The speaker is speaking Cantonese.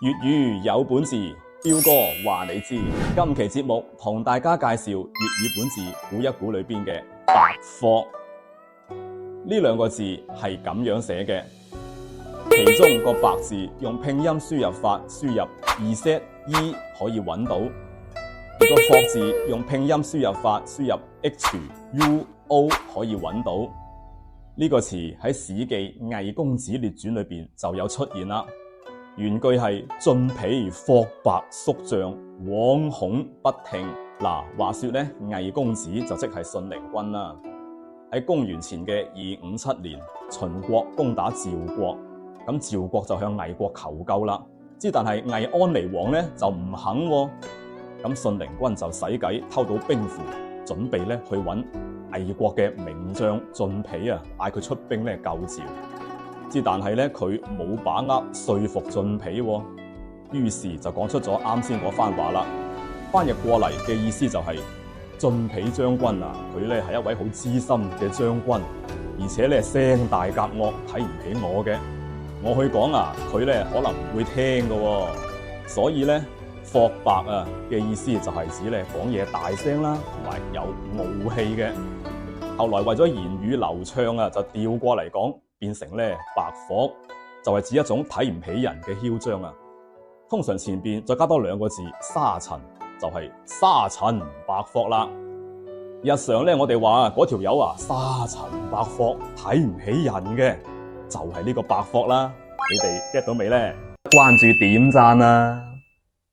粵語有本字，彪哥話你知。今期節目同大家介紹粵語本字估一估裏邊嘅白霍。呢兩個字係咁樣寫嘅，其中個白字用拼音輸入法輸入 Z、E 可以揾到，而個霍字用拼音輸入法輸入 HUO 可以揾到。呢個詞喺《史記·魏公子列傳》裏邊就有出現啦。原句係晉鄙霍白宿將，惶恐不聽。嗱，話說咧，魏公子就即係信陵君啦。喺公元前嘅257年，秦國攻打趙國，咁趙國就向魏國求救啦。但係魏安尼王咧就唔肯喎，咁信陵君就使計偷到兵符，準備咧去揾魏國嘅名將晉鄙啊，嗌佢出兵咧救趙。但係咧佢冇把握說服晉鄙，於是就講出咗啱先嗰番話啦。翻譯過嚟嘅意思就係、晉鄙將軍啊，佢咧係一位好資深嘅將軍，而且咧聲大夾惡，睇唔起我嘅。我去講啊，佢咧可能唔會聽㗎，所以咧霍白啊嘅意思就係指咧講嘢大聲啦，同埋有傲氣嘅。後來為咗言語流暢啊，就調過嚟講，變成咧白霍，就係指一種睇唔起人嘅囂張啊。通常前邊再加多兩個字沙塵，就係沙塵白霍啦。日常咧我哋話嗰條友啊沙塵白霍，睇唔起人嘅，就係呢個白霍啦。你哋 get 到未咧？關注點讚啊！